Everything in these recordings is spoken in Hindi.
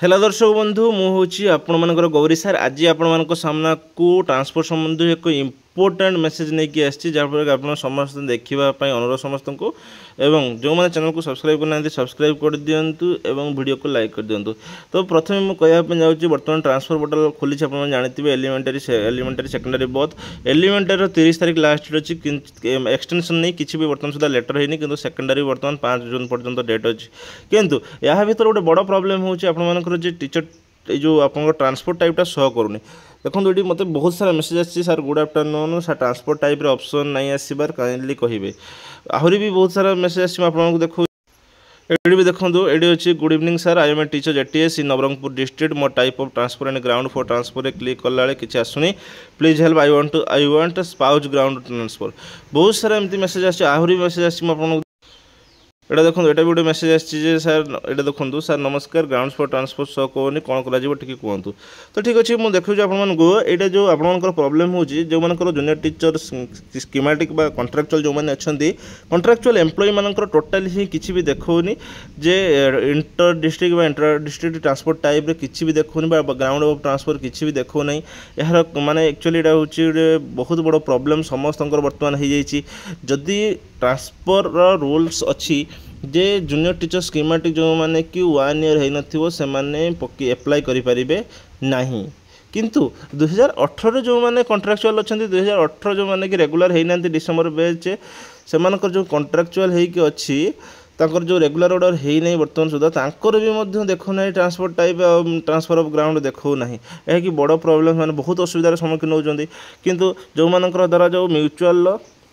हेलो दर्शक बंधु मुझे आपण गौरी सार आज आपण सामना को ट्रांसपोर्ट संबंधी एक इम्पोर्टाट मेसेज नहीं कि आसी जहाँफल कि आप समस्त देखापी अनुरोध समस्त को एवं जो मैंने चैनल को सब्सक्राइब करना सब्सक्राइब कर दिंतु एवं वीडियो को लाइक कर दिंतु। तो प्रथम मुझे कहवाई जाऊँगी बर्तमान ट्रांसफर पोर्टल खोली आप जानते एलिमेंटारी सेकेंडरी बोथ एलिमेंटारी 30 तारीख लास्ट डेट अच्छी एक्सटेंशन नहीं किसी भी बर्तमान सुधा लेटर होनी कि सेकेंडरी बर्तमान 5 जून पर्यंत डेट अच्छी किंतु या भर गोटे बड़ प्रोब्लेम हो टीचर जो आप ट्रांसपोर्ट टाइपटा शो करूनी देखो ये मत बहुत सारा मेसेज आसी sir good afternoon sir transport type option नहीं आसबार काइंडली कहे आहरी भी बहुत सारा मेसेज आसी आपको देखो ये भी देखो ये अच्छी good evening sir I am a teacher ATS in Nabarangpur district more type of transfer and ground for transfer click कला किसी आसुनी please help I want spouse ground transfer बहुत सारा एमती मेसेज आसी आहरी मेसेज आसी आपको एटा देखो ये भी गोटे मेसेज आसी सर ये देखो सर नमस्कार ग्राउंड फॉर ट्रांसपोर्ट शो कहनी कौन कर कहतु। तो ठीक अच्छे मुझे देखुची आपको जो आपंकर प्रोब्लेम हो जो मानकर जूनियर टीचर स्कीमेटिक बा कॉन्ट्रैक्चुअल जो मैंने अच्छा कॉन्ट्रैक्चुअल एम्प्लॉय मानकर टोटाली ही किसी भी देखनी जे inter district inter district transport type किसी भी देखनी ग्राउंड ऑफ ट्रांसफर किसी भी देखुना यार माने एक्चुअली यहाँ हूँ बहुत बड़ प्रोब्लेम समस्त बर्तमान हो जाइए जदि ट्रांसफर रूल्स अच्छी जे जूनियर टीचर स्कीमेटिक जो मैंने कि 1 ईयर हो से एप्लाई करें नहीं किंतु 2018 जो मैंने कॉन्ट्रैक्चुअल अच्छा 2018 जो मैंने कि रेगुलर होना डिसेम्बर बैच से जो कॉन्ट्रैक्चुअल होची तांकर जो रेगुलर ऑर्डर है नहीं बर्तमान सुधा तांकर भी देखो ना transport type transfer of ground देखो ना यह कि बड़ प्रोब्लेम मैंने बहुत असुविधार सम्मुखीन होती किंतु जो मानकर धरा जाऊ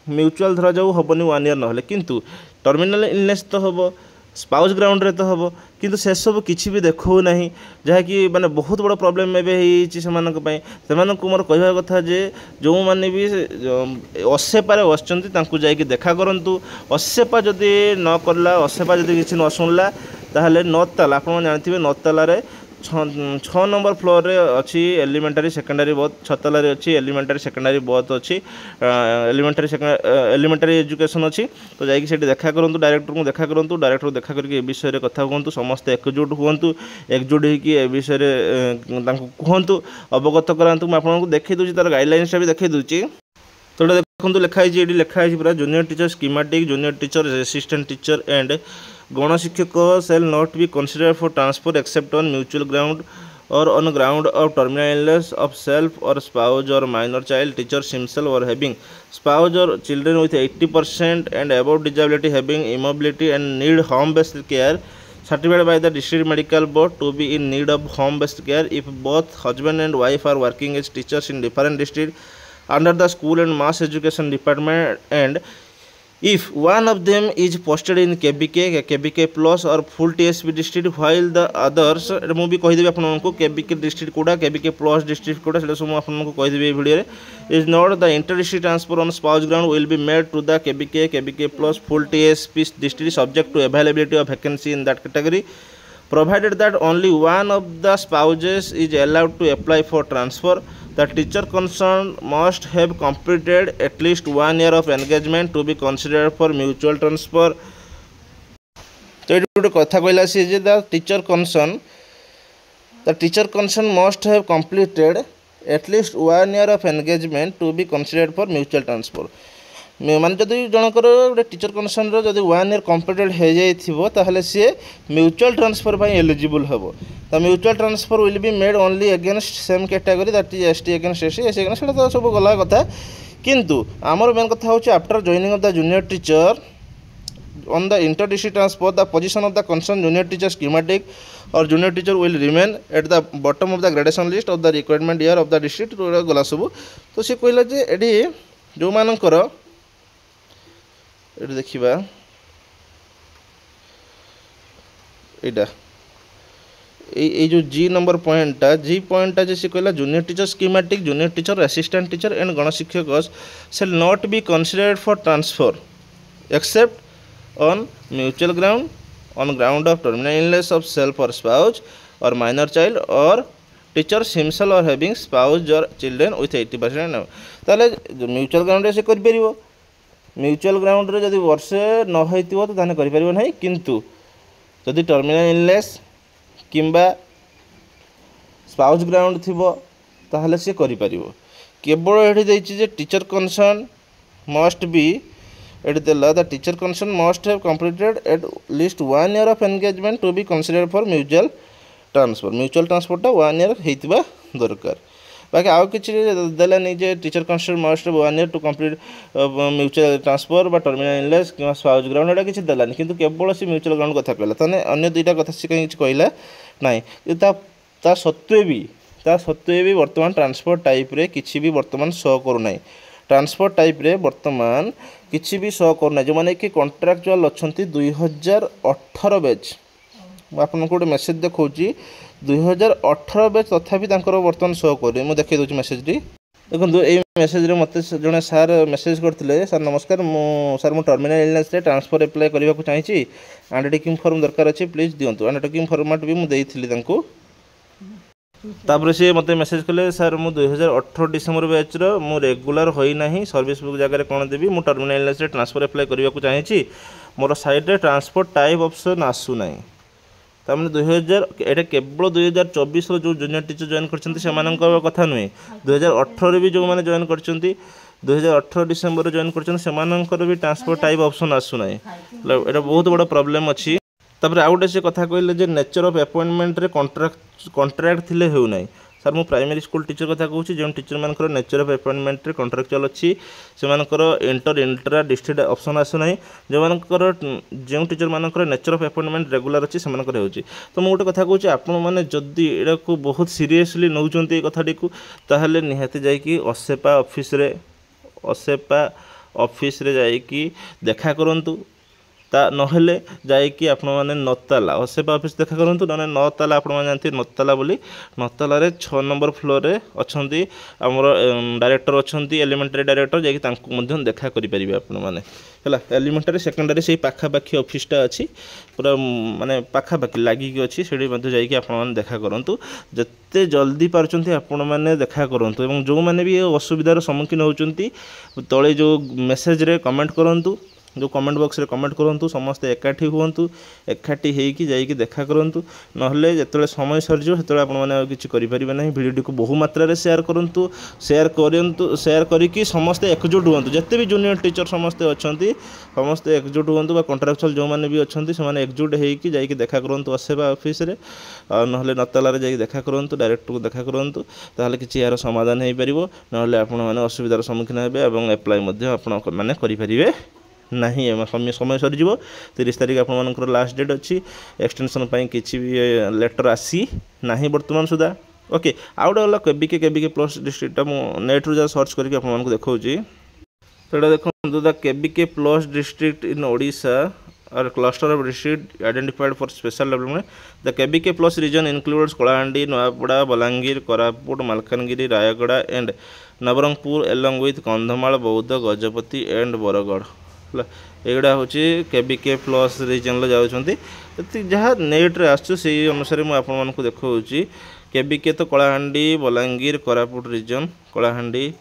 म्यूचुआल धरा जाऊ हेनी 1 ईयर ना किंतु टर्मिनाल इलनेस तो हम स्पाउस ग्राउंड रे तो हम किंतु से सब किसी भी देखो ना जहाँकि माने बहुत बड़ प्रोब्लेम से मोर कहवा कथा जे जो मैंने भी असेपा बसचंती जाकि देखा करूँ असेपा जदि न करला असेपा जदि किसी न शुणला ताहले 9 ताला आप जानते 9 ताल 6 नंबर फ्लोर रे अच्छी एलिमेंटारी सेकेंडरी बोथ 6 ताल अच्छी एलिमेंटारी सेकेंडरी बोथ अच्छी एलिमेंटारी एजुकेशन अच्छी। तो जाकि देखा करूँ डायरेक्टर को देखा करूँ डायरेक्टर को देखा करके विषय में कथा कहतु समस्त एकजुट हूँ एकजुट होकर विषय कहतु अवगत करातु मुझे आपको देखी दूसरी तार गाइडलाइंस भी देखी दूसरी। तो देखो लिखाई लिखाई पूरा junior teacher schematic junior teacher assistant teacher and गणशिक्षक shall not be considered for transfer except on mutual ground or on ground of terminal illness of self or spouse or minor child teachers himself or having spouse or children with 80% and above disability having immobility and need home based care certified by the district medical board to be in need of home based care if both husband and wife are working as teachers in different districts under the school and mass education department and if one of them is posted in KBK plus or full TSP district while the others मु भी कहीदेवी आपको KBK district कोड़ा KBK plus district कोड़ा से सब आपको कहीदेवी video is not the inter district transfer on spouse ground will be made to the KBK plus full TSP district subject to availability of vacancy in that category provided that only one of the spouses is allowed to apply for transfer. The teacher concerned must have completed at least 1 year of engagement to be considered for mutual transfer. तो ये गोटे कथा कहला सी जे the teacher concern must have completed at least 1 year of engagement to be considered for mutual transfer. माने जदि जनकर गोटे टीचर कनसन जब 1 ईयर कम्प्लीटेड हो जाए सी म्यूचुअल ट्रांसफर एलिजिबल हम तो mutual transfer will be made only against same category that is ST against SC SC against तो सब गला कथा किंतु आमर मेन कथा हो after joining of the junior teacher on the inter district transport the position of the concerned junior teacher schematic or junior teacher will remain at the bottom of the gradation list of the requirement year of the district गला सब। तो सी कहला जे एडी जो मानकर ये देखा यहाँ ये जो जी नंबर पॉइंटा जे सी कहला junior teacher schematic junior teacher assistant teacher and गणशिक्षक shall not be considered for transfer except on mutual ground on ground of terminal illness of self or spouse or minor child or teachers himself or having spouse or children with 80% ताले म्यूचुअल ग्राउंड से कर परिबो म्यूचुअल ग्राउंड रे जदि वर्षे न होइतिबो तो ताने करि परिबो नाही किंतु जदि टर्मिनल इलनेस किंबा स्पाउस ग्राउंड थिबो ताहले से करि परिबो। केवल एठी देछि जे teacher concern must be at the teacher concern must have completed at least 1 year of engagement to be considered for mutual transfer टा 1 ईयर हेतिबा दरकार। बाकी आउ किछि देलानी जे teacher concern must 1 year to complete mutual transfer बा टर्मिनल इनलेस कि स्पाउस ग्राउंड एटा किछि देलानी, किंतु केवल से म्यूचुअल ग्राउंड कथा कहला तने अन्य दुईटा कथा से कहीं कहला नहीं। ता सत्वे भी वर्तमान ट्रांसफर टाइप रे किछि भी वर्तमान शो करू नहीं। ट्रांसफर टाइप रे वर्तमान किछि भी शो करू नहीं। जो माने कि कॉन्ट्रैक्चुअल अछंती 2018 बैच आपन को मेसेज देखौची 2018 बैच तथापि तांकर वर्तमान शो करे। मु देखै दोची मेसेज टी देखो ए मेसेज रे मते जने सर मेसेज करथिले, सर नमस्कार मु टर्मिनल इलनेस रे ट्रांसफर अप्लाई करबा को चाहिछि, अंडरटेकिंग फॉर्म दरकार अछि, प्लीज दियंतु। अंडरटेकिंग फॉर्मेट भी मु देइथिली तांको। तापर से मते मेसेज कले, सर मु 2018 डिसेंबर बैच रो मु रेगुलर होई नाही, सर्विस बुक जगह रे कोन देबी, मु टर्मिनल इलनेस रे ट्रांसफर अप्लाई करबा को चाहिछि, मोर साइड रे ट्रांसफर टाइप ऑप्शन आसु नाही। तामने 2000 एटा केवल 2024 रो जो जूनियर टीचर जॉइन करछन्ती सेमानकर कथा नुहे, 2018 रे भी जो माने जॉइन करछन्ती 2018 डिसेंबर रे जॉइन करछन्ती सेमानकर भी ट्रांसफर टाइप ऑप्शन आसु नाही। एटा बहुत बड़ा प्रॉब्लम अछि। तापर आउटे से कथा कहले जे नेचर ऑफ अपॉइंटमेंट रे कॉन्ट्रैक्ट थिले हेउ नाही। सर मु प्राइमरी स्कूल टीचर कथा कहूँ, जो टीचर मानकर नेचर ऑफ अपॉइंटमेंट रे कॉन्ट्रैक्चुअल अच्छी से इंट्रा डिस्ट्रिक्ट ऑप्शन आसुना। जो मानकर जो टीचर मानकर नेचर ऑफ अपॉइंटमेंट रेगुलर अच्छी से तो मुझे गोटे कथा कहूँ, आपण मैंने जदि एटा को बहुत सीरियसली नौचंती कथाटी को ताहले निहाती जाइकी असेपा ऑफिस रे जाइकी देखा करंतु। ता नहेले जाइकी आपण माने नताला असेपा ऑफिस देखा करंतु, न नताला आपण माने जानथि नताला बोली। नताला रे 6 नंबर फ्लोर रे अछंती हमर डायरेक्टर अछंती, एलिमेंटरी डायरेक्टर जाइकी तांको मध्यन देखा करि परिबे आपण माने हला। एलिमेंटरी सेकेंडरी से पाखा पाखी ऑफिस टा अछि, पूरा माने पाखा पाखी लागि कि अछि, सेडी मध्य जाइकी आपण माने देखा करंतु। जत्ते जल्दी पारचंती आपण माने देखा करंतु। एवं जो माने भी असुविधार सम्मुखीन होचंती तळे जो मेसेज रे कमेंट करंतु, जो कमेंट बॉक्स रे कमेंट करंतु, समस्त एकाठी हुंतु, एकाठी हेकी जाइकी देखा करंतु। नहले जेतले समय सरजो सेतले आपण माने किछि करि परिबे नाही। वीडियो को बहु मात्रा रे शेयर करंतु, शेयर करिकी समस्त एकजुट हुंतु। जत्ते भी जूनियर टीचर समस्त अछंती समस्त एकजुट हुंतु, बा कॉन्ट्रैक्चुअल जो माने भी अछंती से माने एकजुट हेकी जाइकी देखा करंतु असेबा ऑफिस रे। नहले नताला रे जाइकी देखा करंतु, डायरेक्टर को देखा करंतु, ताहले किछि यार समाधान हेई परिबो। नहले आपण माने असुविधार सम्मुखीन हेबे एवं अप्लाई मध्ये आपण माने करि परिबे नहीं। समय सरीज 30 तारीख आपर लास्ट डेट अच्छी। एक्सटेंशन किसी भी लेटर आसी ना बर्तमान सुधा। ओके आउ गला केबीके प्लस डिस्ट्रिक्ट नेट्रु जहाँ सर्च करके आपको देखा देखो the KBK plus district in Odisha और cluster of district identified for special development. The KBK plus region includes Kalahandi, Nuapada, Balangir, Koraput, Malkangiri, Rayagada and Nabarangpur along with Kandhamal, Boudh, Gajapati and Bargarh. एगुड़ा हूँ केबीके प्लस रीजन जाऊँगी जहाँ नेट्रे आसुँ अनुसार मुझे देखा। केबीके तो कलाहांडी, बलांगीर, कोरापुट रीजन, कलाहांडी,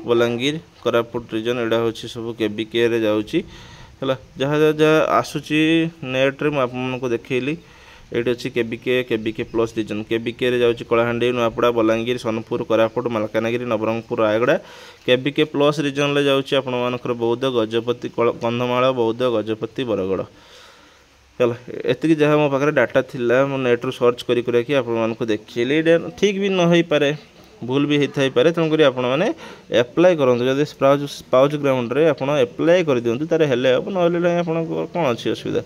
बलांगीर, कोरापुट रीजन एटा हूँ सब केबीके रे जाऊँगी है। जहाँ जहाँ आसूची नेट्रे मुझे देखली। ये अच्छी केबीके प्लस रीजन केबीके रे जाऊँगी Kalahandi, Nuapada, Balangir, Sonepur, Koraput, Malkangiri, Nabarangpur, Rayagada. KBK plus region ले जाऊँगी आपर बौद्ध, गजपति, कंधमाल, बौद्ध, गजपति, बरगढ़ है। एति जहाँ मो पाखे डाटा थिला मो नेट्रु सर्च करके आपको देखिए। ठीक भी न हो पारे, भूल भी होता पारे, तेणुक आपने एप्लाय करूँ। जब स्पाउस ग्राउंड रे आप एप्लाय कर दिखाँ तार हेल्ले हम ना आप कौन अच्छी असुविधा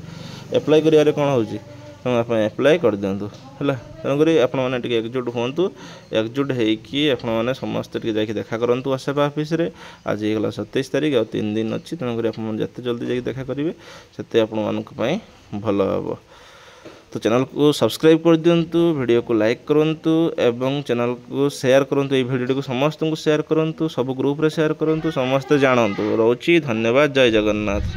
एप्लाय कर कौन हो आप एप्लाय कर दिंतु है। तेणुक आपने एकजुट हूँ, एकजुट होने समस्ते जाकि देखा करूँ असेपा ऑफिस रे। आज होगा 27 तारीख आ 3 दिन अच्छी, तेणुक जिते जल्दी जाकि देखा करेंगे से आपं भल हम। तो चैनल को सब्सक्राइब कर दिंतु, वीडियो को लाइक करंतु एवं चैनल को शेयर करंतु। ये वीडियो को समस्त को शेयर करंतु, सब ग्रुप रे शेयर करंतु, समस्त जानतु। रोची धन्यवाद। जय जगन्नाथ।